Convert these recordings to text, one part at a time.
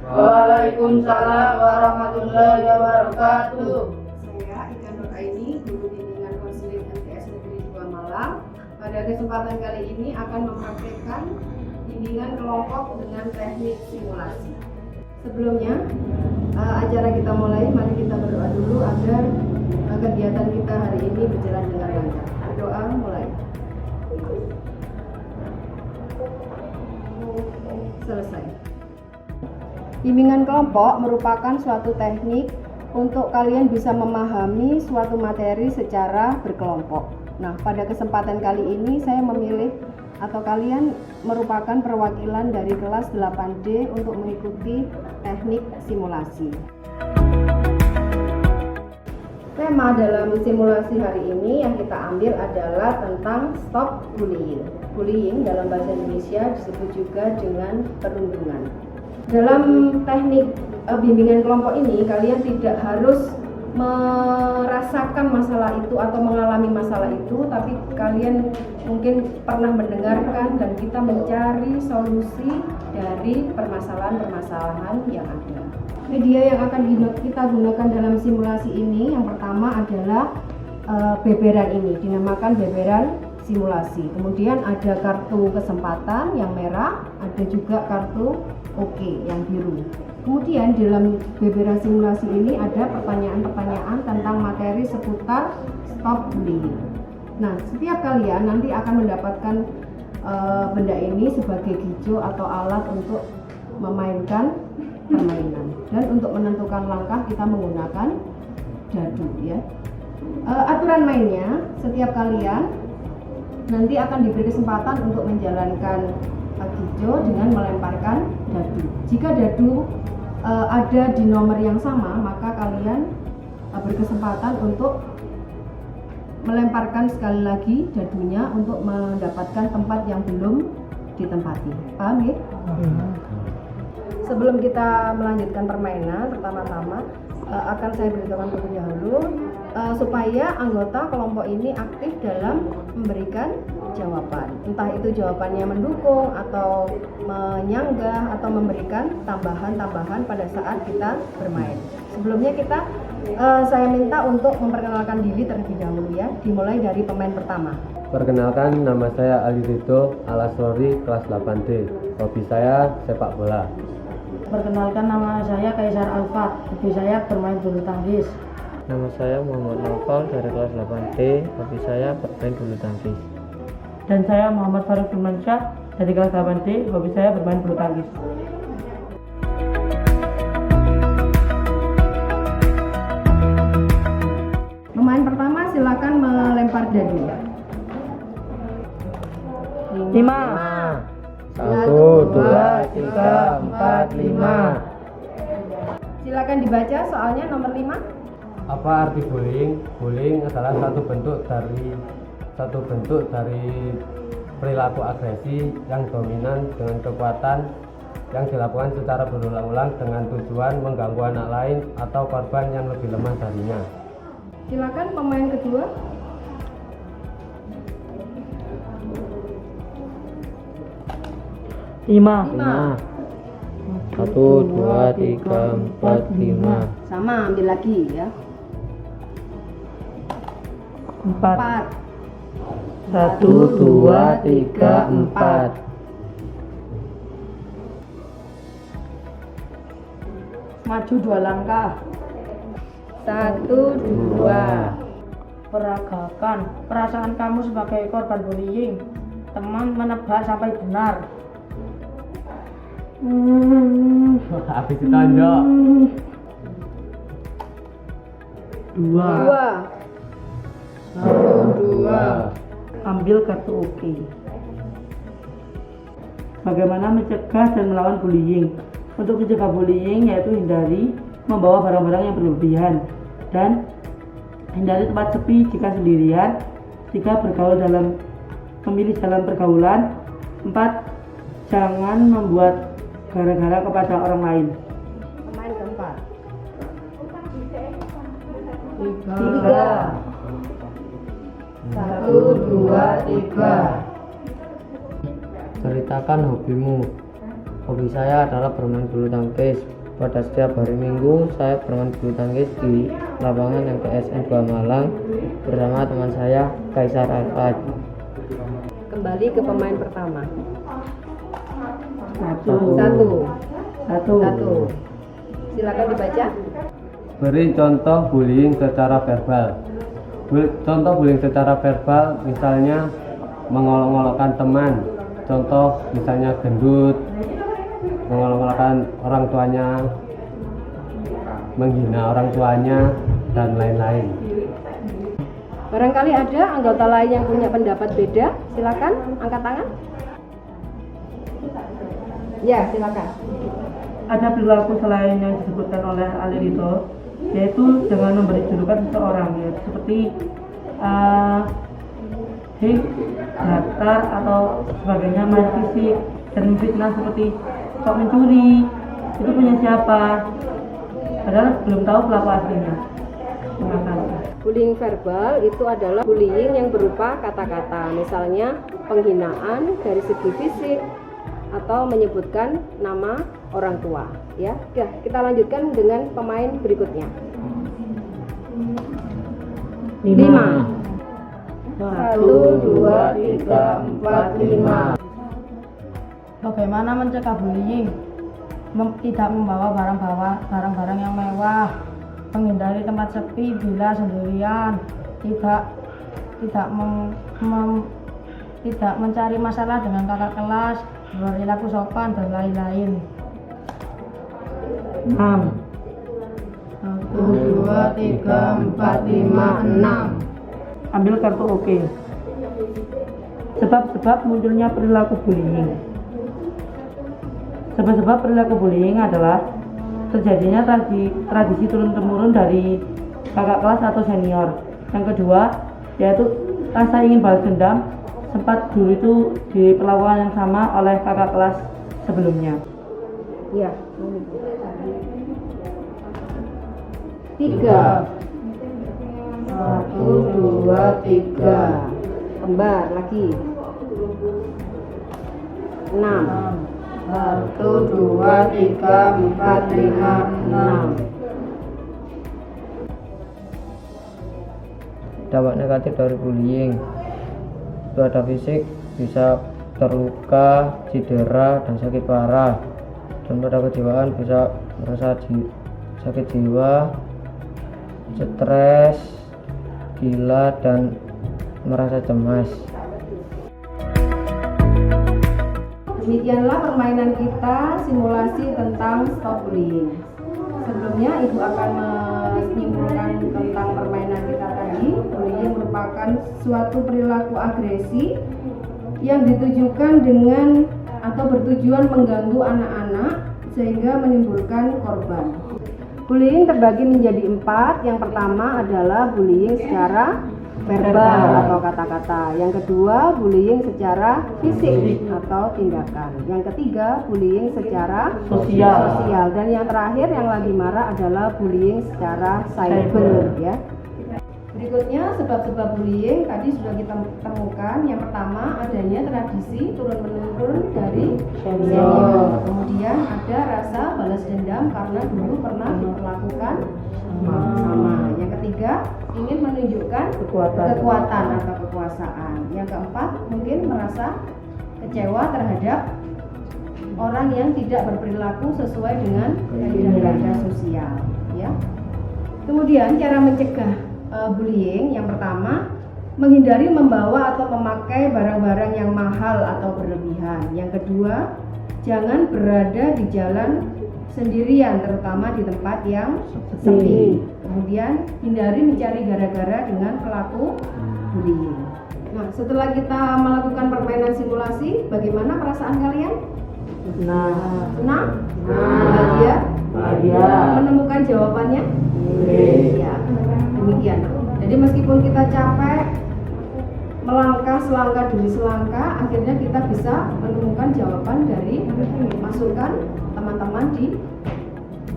Waalaikumsalam warahmatullahi wabarakatuh. Saya Ika Nur Aini, guru bimbingan konseling MTS Negeri 2 Malang. Pada kesempatan kali ini akan mempraktikkan bimbingan kelompok dengan teknik simulasi. Sebelumnya, acara kita mulai, mari kita berdoa dulu agar kegiatan kita hari ini berjalan dengan lancar. Berdoa mulai. Selesai. Bimbingan kelompok merupakan suatu teknik untuk kalian bisa memahami suatu materi secara berkelompok. Nah, pada kesempatan kali ini saya memilih atau kalian merupakan perwakilan dari kelas 8D untuk mengikuti teknik simulasi. Tema dalam simulasi hari ini yang kita ambil adalah tentang stop bullying. Bullying dalam bahasa Indonesia disebut juga dengan perundungan. Dalam teknik bimbingan kelompok ini, kalian tidak harus merasakan masalah itu atau mengalami masalah itu, tapi kalian mungkin pernah mendengarkan dan kita mencari solusi dari permasalahan-permasalahan yang ada. Media yang akan kita gunakan dalam simulasi ini yang pertama adalah beberan ini, dinamakan beberan simulasi. Kemudian ada kartu kesempatan yang merah, ada juga kartu oke yang biru. Kemudian dalam beberan simulasi ini ada pertanyaan-pertanyaan tentang materi seputar stop bullying. Nah, setiap kalian nanti akan mendapatkan benda ini sebagai gijo atau alat untuk memainkan permainan. Dan untuk menentukan langkah kita menggunakan dadu ya. Aturan mainnya, setiap kalian nanti akan diberi kesempatan untuk menjalankan gijo dengan melemparkan dadu. Jika dadu ada di nomor yang sama, maka kalian berkesempatan untuk melemparkan sekali lagi dadunya untuk mendapatkan tempat yang belum ditempati. Paham ya? Sebelum kita melanjutkan permainan, pertama-tama akan saya beritahukan terlebih dahulu supaya anggota kelompok ini aktif dalam memberikan jawaban. Entah itu jawabannya mendukung atau menyanggah atau memberikan tambahan-tambahan pada saat kita bermain. Sebelumnya saya minta untuk memperkenalkan diri terlebih dahulu ya. Dimulai dari pemain pertama. Perkenalkan, nama saya Ali Ridho Alasori, kelas 8D. Hobi saya sepak bola. Perkenalkan, nama saya Kaisar Alfat. Hobi saya bermain bulu tangkis. Nama saya Muhammad Naufal dari kelas 8D. Hobi saya bermain bulu tangkis. Dan saya Muhammad Farid Firmansyah dari kelas 8D. Hobi saya bermain bulu tangkis. Pemain pertama silakan melempar dadu. 5 1, 2, 3, 4, 5. Silakan dibaca soalnya nomor 5. Apa arti bullying? Bullying adalah satu bentuk dari perilaku agresi yang dominan dengan kekuatan yang dilakukan secara berulang-ulang dengan tujuan mengganggu anak lain atau korban yang lebih lemah darinya. Silakan pemain kedua. 5 1, 2, 3, 4, 5. Sama, ambil lagi ya. 4 1, 2, 3, 4. Maju 2 langkah. 1, 2. Peragakan perasaan kamu sebagai korban bullying. Teman menebak sampai benar. Habis ditonjok. 2 1, 2. Ambil kartu oke. Bagaimana mencegah dan melawan bullying? Untuk mencegah bullying yaitu hindari membawa barang-barang yang berlebihan dan hindari tempat sepi jika sendirian. 3. Memilih jalan pergaulan. 4. Jangan membuat gara-gara kepada orang lain. Pemain keempat. 3 1, 2, 3. Ceritakan hobimu. Hobi saya adalah bermain bulu tangkis. Pada setiap hari Minggu saya bermain bulu tangkis di lapangan MTSN 2 Malang bersama teman saya Kaisar Alfad. Kembali ke pemain pertama. Satu. Satu. Silakan dibaca. Beri contoh bullying secara verbal. Contoh bullying secara verbal misalnya mengolok-olokkan teman. Contoh misalnya gendut, mengolok-olokkan orang tuanya, menghina orang tuanya, dan lain-lain. Barangkali ada anggota lain yang punya pendapat beda, silakan angkat tangan. Ya, silakan. Ada perilaku selain yang disebutkan oleh Alirito, yaitu dengan memberi julukan seseorang, ya, seperti hik, datar atau sebagainya, main fisik, dan fitnah seperti sok mencuri, itu punya siapa, padahal belum tahu pelaku aslinya. Terima kasih. Bullying verbal itu adalah bullying yang berupa kata-kata, misalnya penghinaan dari segi fisik atau menyebutkan nama orang tua. Ya, kita lanjutkan dengan pemain berikutnya. 5. 1, 2, 3, 4, 5. Bagaimana mencegah bullying? Tidak membawa barang-barang yang mewah, menghindari tempat sepi bila sendirian, tidak mencari masalah dengan kakak kelas, berperilaku sopan dan lain-lain. 6. 1, 2, 3, 4, 5, 6. Ambil kartu oke. Sebab-sebab munculnya perilaku bullying. Sebab-sebab perilaku bullying adalah terjadinya tradisi turun-temurun dari kakak kelas atau senior. Yang kedua, yaitu rasa ingin balas dendam, sempat dulu itu diperlakukan yang sama oleh kakak kelas sebelumnya. Ya. 3. 1, 2, 3. Kembar lagi. 6. 1, 2, 3, 4, 5, 6. Dampak negatif dari bullying itu ada fisik, bisa terluka, cedera, dan sakit parah. Dan pada kejiwaan bisa merasa sakit jiwa, stres, gila, dan merasa cemas. Demikianlah permainan kita simulasi tentang stop bullying. Sebelumnya Ibu akan menyimpulkan tentang permainan kita tadi. Bullying merupakan suatu perilaku agresi yang ditujukan dengan atau bertujuan mengganggu anak-anak sehingga menimbulkan korban. Bullying terbagi menjadi 4. Yang pertama adalah bullying secara verbal atau kata-kata. Yang kedua, bullying secara fisik atau tindakan. Yang ketiga, bullying secara sosial. Dan yang terakhir yang lagi marak adalah bullying secara cyber, ya. Berikutnya sebab-sebab bullying tadi sudah kita temukan. Yang pertama adanya tradisi turun-menurun dari senior. Kemudian ada rasa balas dendam karena dulu pernah diperlakukan sama. Yang ketiga ingin menunjukkan kekuatan atau kekuasaan. Yang keempat mungkin merasa kecewa terhadap orang yang tidak berperilaku sesuai dengan kaidah sosial, ya. Kemudian cara mencegah bullying, yang pertama menghindari membawa atau memakai barang-barang yang mahal atau berlebihan. Yang kedua, jangan berada di jalan sendirian, terutama di tempat yang sepi. Kemudian hindari mencari gara-gara dengan pelaku bullying. Nah, setelah kita melakukan permainan simulasi, bagaimana perasaan kalian? Senang? Bahagia? Menemukan jawabannya? Ya, demikian. Jadi meskipun kita capek melangkah selangkah demi selangkah, akhirnya kita bisa menemukan jawaban dari masukan teman-teman di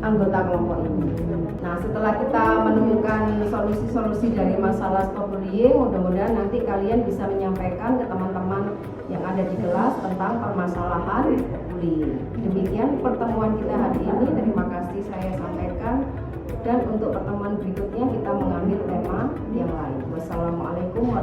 anggota kelompok ini. Nah, setelah kita menemukan solusi-solusi dari masalah stop bullying, mudah-mudahan nanti kalian bisa menyampaikan ke teman-teman yang ada di kelas tentang permasalahan bullying. Demikian. pertemuan kita hari ini. Terima kasih saya sampaikan, dan untuk pertemuan berikutnya kita mengambil tema yang lain. Wassalamualaikum